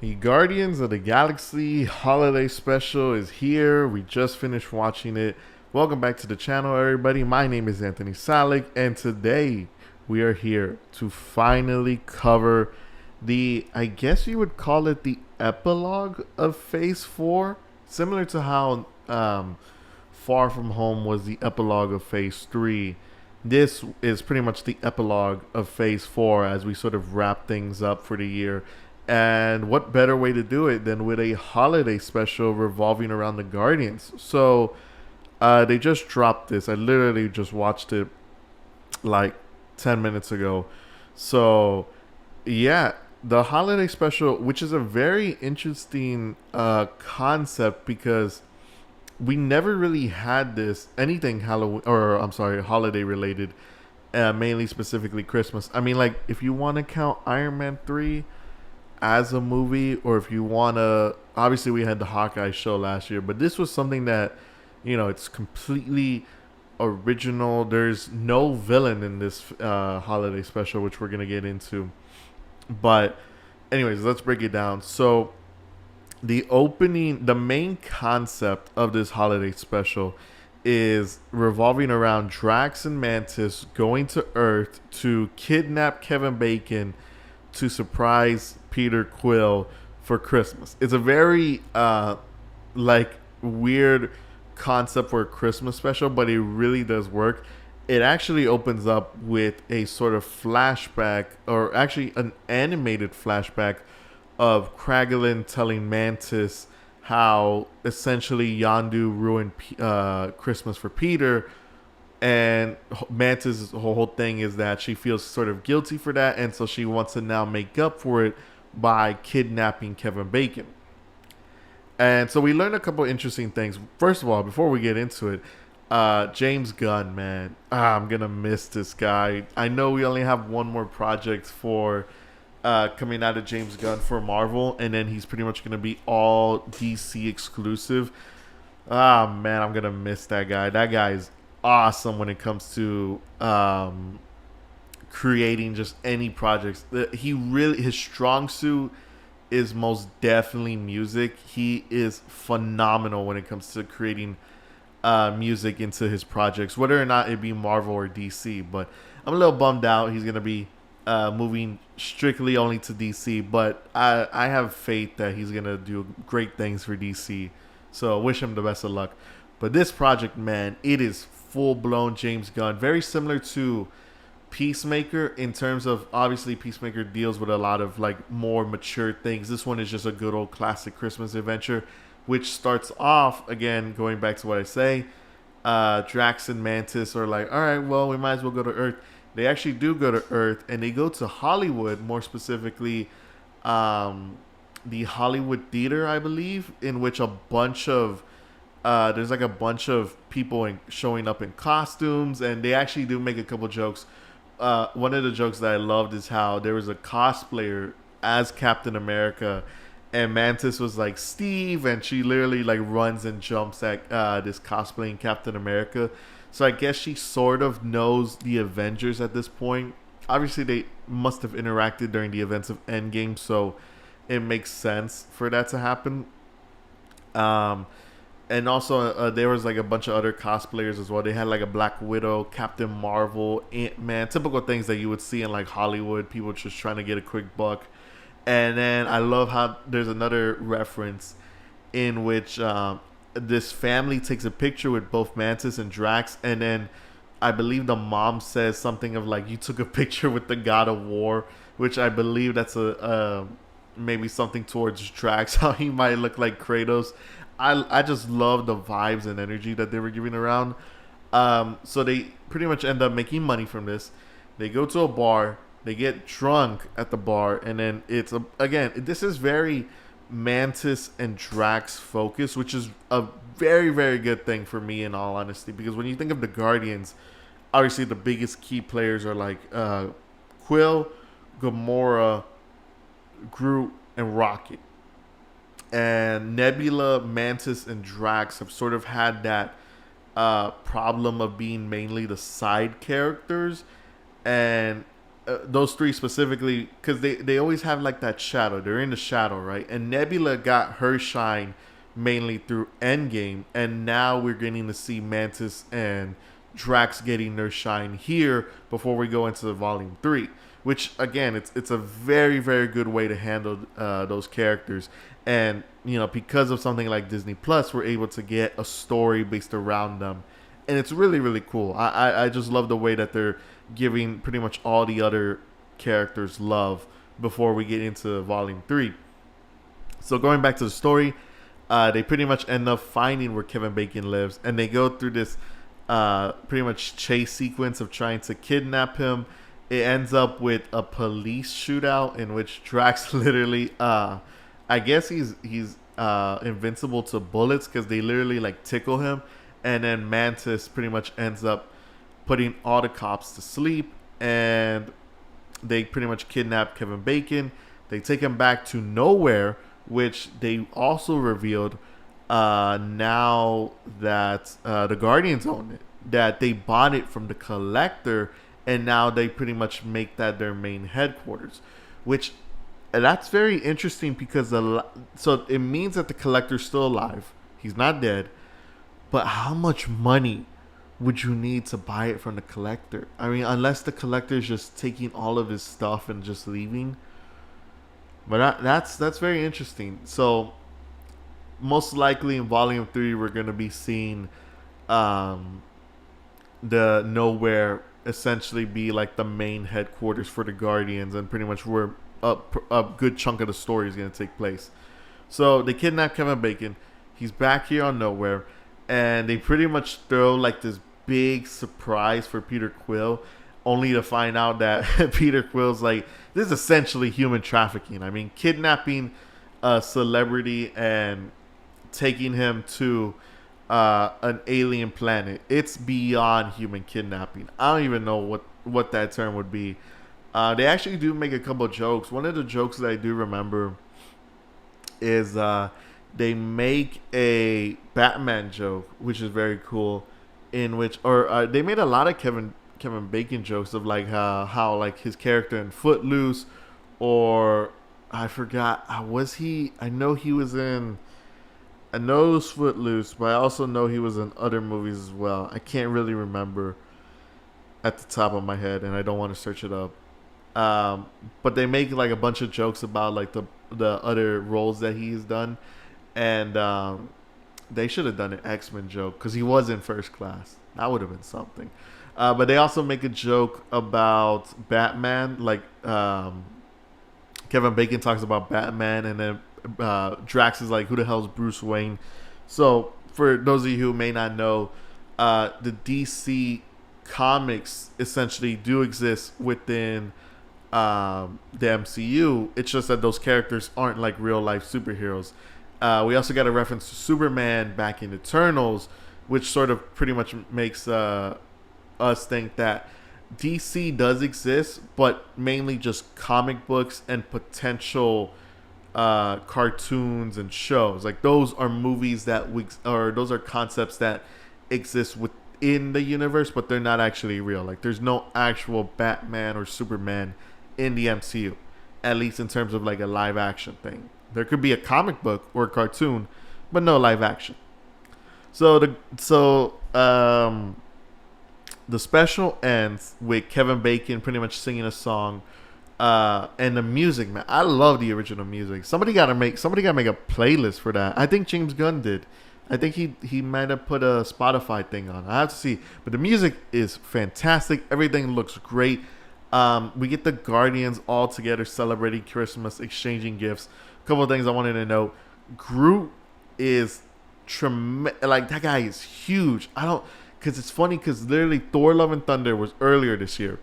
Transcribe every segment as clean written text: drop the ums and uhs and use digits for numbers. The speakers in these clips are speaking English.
The Guardians of the Galaxy holiday special is here. We just finished watching it. Welcome back to the channel, everybody. My name is Anthony Salic, and today we are here to finally cover I guess you would call it the epilogue of Phase 4, similar to how Far From Home was the epilogue of Phase 3. This is pretty much the epilogue of Phase 4 as we sort of wrap things up for the year. And what better way to do it than with a holiday special revolving around the Guardians? So they just dropped this. I literally just watched it like 10 minutes ago. So, yeah, the holiday special, which is a very interesting concept because we never really had this anything Halloween or I'm sorry, holiday related, mainly specifically Christmas. I mean, like if you want to count Iron Man 3 as a movie, or if you want to, obviously we had the Hawkeye show last year, but this was something that, it's completely original. There's no villain in this holiday special, which we're going to get into. But, anyways, let's break it down. So, the main concept of this holiday special is revolving around Drax and Mantis going to Earth to kidnap Kevin Bacon to surprise Peter Quill for Christmas. It's a very like weird concept for a Christmas special, but it really does work. It actually opens up with a sort of flashback, or actually an animated flashback of Kraglin telling Mantis how essentially Yondu ruined Christmas for Peter, and Mantis' whole thing is that she feels sort of guilty for that, and so she wants to now make up for it by kidnapping Kevin Bacon. And so we learned a couple interesting things. First of all, before we get into it, James Gunn, man, I'm gonna miss this guy. I know we only have one more project for coming out of James Gunn for Marvel, and then he's pretty much gonna be all DC exclusive. Ah, man, I'm gonna miss that guy. That guy's awesome when it comes to creating just any projects. He really, his strong suit is most definitely music. He is phenomenal when it comes to creating music into his projects, whether or not it be Marvel or DC. But I'm a little bummed out. He's gonna be moving strictly only to DC, but I have faith that he's gonna do great things for DC. So wish him the best of luck. But this project, man, it is full blown James Gunn, very similar to Peacemaker in terms of, obviously Peacemaker deals with a lot of like more mature things. This one is just a good old classic Christmas adventure, which starts off again going back to what I say. Drax and Mantis are like, all right, well, we might as well go to Earth. They actually do go to Earth, and they go to Hollywood, more specifically, the Hollywood Theater, I believe, in which a bunch of there's like a bunch of people showing up in costumes, and they actually do make a couple jokes. One of the jokes that I loved is how there was a cosplayer as Captain America, and Mantis was like Steve, and she literally like runs and jumps at this cosplaying Captain America. So I guess she sort of knows the Avengers at this point. Obviously, they must have interacted during the events of Endgame, so it makes sense for that to happen. Um, and also, there was like a bunch of other cosplayers as well. They had like a Black Widow, Captain Marvel, Ant-Man, typical things that you would see in like Hollywood, people just trying to get a quick buck. And then I love how there's another reference in which this family takes a picture with both Mantis and Drax, and then I believe the mom says something of like, "You took a picture with the God of War," which I believe that's a maybe something towards Drax, how he might look like Kratos. I just love the vibes and energy that they were giving around. So they pretty much end up making money from this. They go to a bar, they get drunk at the bar, and then again, this is very Mantis and Drax focus, which is a very, very good thing for me in all honesty, because when you think of the Guardians, obviously the biggest key players are like Quill, Gamora, Groot, and Rocket. And Nebula, Mantis, and Drax have sort of had that problem of being mainly the side characters, and those three specifically, because they always have like that shadow. They're in the shadow, right? And Nebula got her shine mainly through Endgame, and now we're getting to see Mantis and Drax getting their shine here before we go into the Volume 3. Which again, it's a very very good way to handle those characters, and because of something like Disney Plus, we're able to get a story based around them, and it's really really cool. I just love the way that they're giving pretty much all the other characters love before we get into Volume 3. So going back to the story, they pretty much end up finding where Kevin Bacon lives, and they go through this pretty much chase sequence of trying to kidnap him. It ends up with a police shootout in which Drax literally, I guess he's invincible to bullets because they literally like tickle him, and then Mantis pretty much ends up putting all the cops to sleep, and they pretty much kidnap Kevin Bacon. They take him back to Nowhere, which they also revealed now that the Guardians own it, that they bought it from the Collector, and now they pretty much make that their main headquarters, which that's very interesting because so it means that the Collector's still alive. He's not dead, but how much money would you need to buy it from the Collector? I mean, unless the Collector is just taking all of his stuff and just leaving. But that's very interesting. So most likely in Volume 3, we're going to be seeing the Nowhere essentially be like the main headquarters for the Guardians, and pretty much where a good chunk of the story is going to take place. So they kidnap Kevin Bacon. He's back here on Nowhere, and they pretty much throw like this big surprise for Peter Quill, only to find out that Peter Quill's like, this is essentially human trafficking. I mean, kidnapping a celebrity and taking him to an alien planet. It's beyond human kidnapping. I don't even know what that term would be. They actually do make a couple of jokes. One of the jokes that I do remember is they make a Batman joke, which is very cool, in which, or they made a lot of Kevin Bacon jokes of like how like his character in Footloose, or I forgot, I know he was in, I know it was Footloose, but I also know he was in other movies as well. I can't really remember at the top of my head, and I don't want to search it up. But they make like a bunch of jokes about like the other roles that he's done, and they should have done an X-Men joke because he was in First Class. That would have been something. But they also make a joke about Batman, like Kevin Bacon talks about Batman, and then Drax is like, who the hell is Bruce Wayne? So for those of you who may not know, the DC comics essentially do exist within the MCU. It's just that those characters aren't like real life superheroes. We also got a reference to Superman back in Eternals, which sort of pretty much makes us think that DC does exist, but mainly just comic books and potential cartoons and shows. Like those are movies or those are concepts that exist within the universe, but they're not actually real. Like there's no actual Batman or Superman in the MCU, at least in terms of like a live action thing. There could be a comic book or a cartoon, but no live action. So the special ends with Kevin Bacon pretty much singing a song, and the music, man. I love the original music. Somebody gotta make a playlist for that. I think James Gunn did. I think he might have put a Spotify thing on. I have to see, but the music is fantastic. Everything looks great. We get the Guardians all together celebrating Christmas, exchanging gifts. A couple of things I wanted to know: Groot is tremendous. Like that guy is huge. Because it's funny because literally Thor Love and Thunder was earlier this year.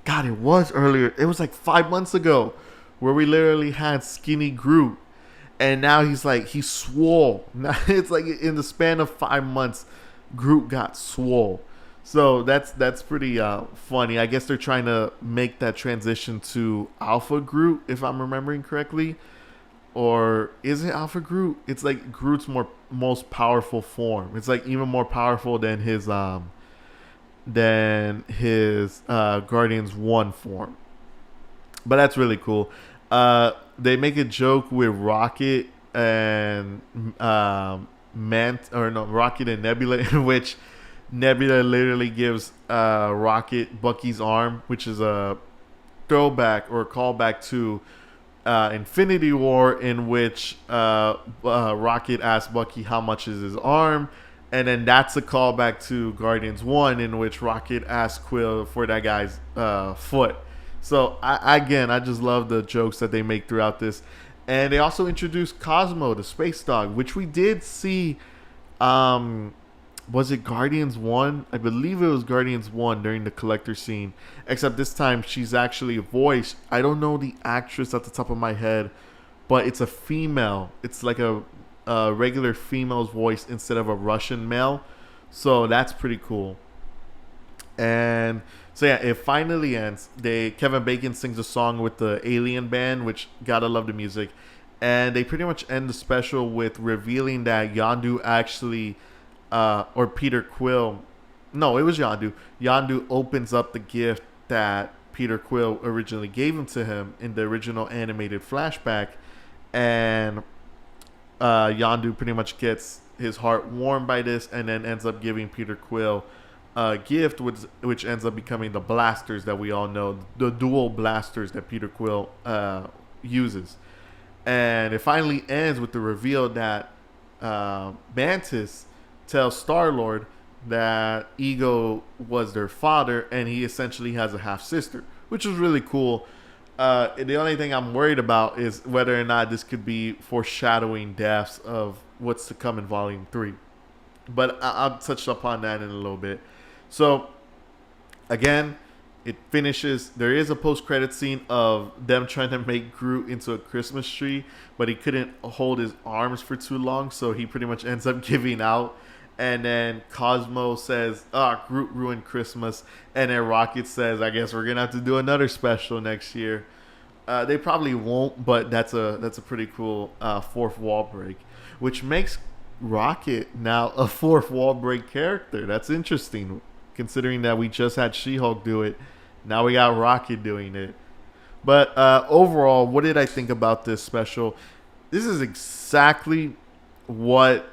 God, it was earlier. It was like 5 months ago where we literally had skinny Groot. And now he's swole. Now it's like in the span of 5 months, Groot got swole. So that's pretty funny. I guess they're trying to make that transition to Alpha Groot, if I'm remembering correctly. Or is it Alpha Groot? It's like Groot's most powerful form. It's like even more powerful than his Guardians 1 form. But that's really cool. They make a joke with Rocket and Rocket and Nebula, in which Nebula literally gives Rocket Bucky's arm, which is a throwback or callback to Infinity War, in which Rocket asks Bucky how much is his arm, and then that's a callback to Guardians 1, in which Rocket asks Quill for that guy's foot. So I just love the jokes that they make throughout this, and they also introduced Cosmo, the space dog, which we did see. Was it Guardians 1? I believe it was Guardians 1 during the collector scene. Except this time she's actually voiced. I don't know the actress at the top of my head, but it's a female. It's like a regular female's voice instead of a Russian male. So that's pretty cool. And so yeah, it finally ends. Kevin Bacon sings a song with the Alien Band, which gotta love the music. And they pretty much end the special with revealing that Yondu actually or Peter Quill. No, it was Yondu. Yondu opens up the gift that Peter Quill originally gave him to him in the original animated flashback, and Yondu pretty much gets his heart warmed by this, and then ends up giving Peter Quill a gift, which ends up becoming the blasters that we all know, the dual blasters that Peter Quill uses. And it finally ends with the reveal that Mantis tells Star-Lord that Ego was their father, and he essentially has a half-sister, which is really cool. The only thing I'm worried about is whether or not this could be foreshadowing deaths of what's to come in Volume 3. But I'll touch upon that in a little bit. So, again, it finishes. There is a post-credit scene of them trying to make Groot into a Christmas tree, but he couldn't hold his arms for too long, so he pretty much ends up giving out. And then Cosmo says, Groot ruined Christmas. And then Rocket says, I guess we're going to have to do another special next year. They probably won't, but that's a pretty cool fourth wall break, which makes Rocket now a fourth wall break character. That's interesting, considering that we just had She-Hulk do it. Now we got Rocket doing it. But overall, what did I think about this special? This is exactly what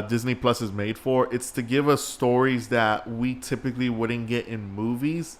Disney Plus is made for. It's to give us stories that we typically wouldn't get in movies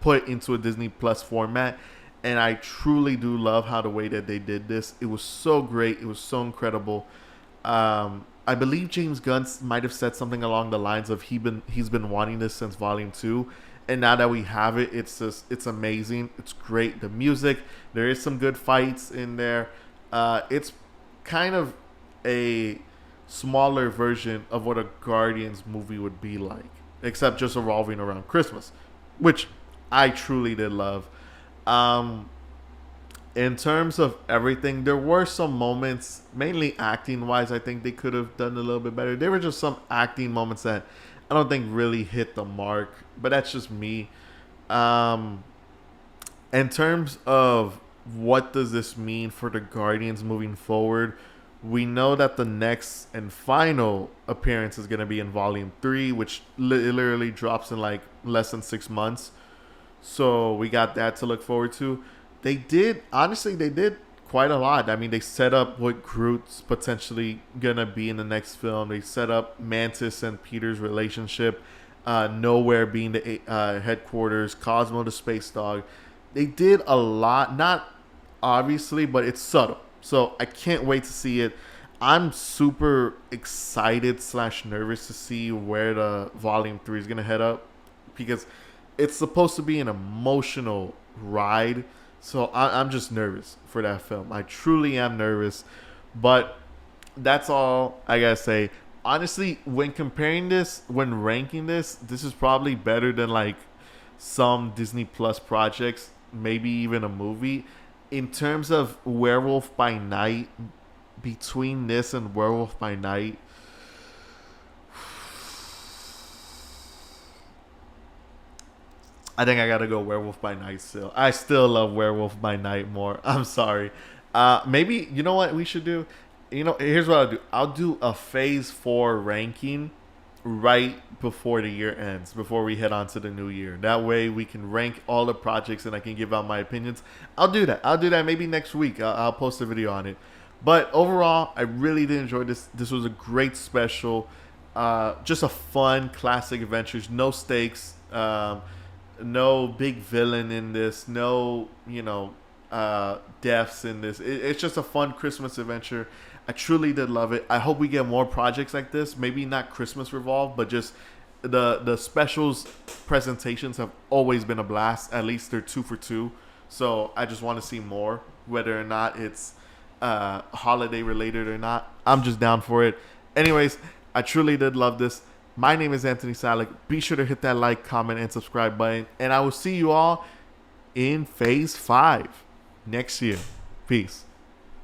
put into a Disney Plus format. And I truly do love how the way that they did this. It was so great. It was so incredible. I believe James Gunn might have said something along the lines of he's been wanting this since Volume 2. And now that we have it, it's amazing. It's great. The music, there is some good fights in there. It's kind of a smaller version of what a Guardians movie would be like, except just revolving around Christmas, which I truly did love. In terms of everything, there were some moments, mainly acting wise, I think they could have done a little bit better. There were just some acting moments that I don't think really hit the mark, but that's just me. In terms of what does this mean for the Guardians moving forward, we know that the next and final appearance is going to be in Volume 3, which literally drops in like less than 6 months. So we got that to look forward to. They did quite a lot. I mean, they set up what Groot's potentially going to be in the next film. They set up Mantis and Peter's relationship, Nowhere being the headquarters, Cosmo the space dog. They did a lot, not obviously, but it's subtle. So I can't wait to see it. I'm super excited / nervous to see where the Volume 3 is going to head up, because it's supposed to be an emotional ride. So I'm just nervous for that film. I truly am nervous. But that's all I got to say. Honestly, when ranking this, this is probably better than like some Disney Plus projects, maybe even a movie. In terms of Werewolf by Night, between this and Werewolf by Night, I think I gotta go Werewolf by Night still. I still love Werewolf by Night more. I'm sorry. Maybe, you know what we should do? Here's what I'll do. I'll do a Phase 4 ranking right before the year ends, before we head on to the new year. That way we can rank all the projects and I can give out my opinions. I'll do that. I'll do that maybe next week. I'll post a video on it. But overall, I really did enjoy this. This was a great special. Just a fun classic adventures. No stakes. No big villain in this. No, deaths in this. It's just a fun Christmas adventure. I truly did love it. I hope we get more projects like this. Maybe not Christmas Revolve, but just the specials presentations have always been a blast. At least they're 2 for 2. So I just want to see more, whether or not it's holiday related or not. I'm just down for it. Anyways, I truly did love this. My name is Anthony Salic. Be sure to hit that like, comment, and subscribe button. And I will see you all in phase 5 next year. Peace.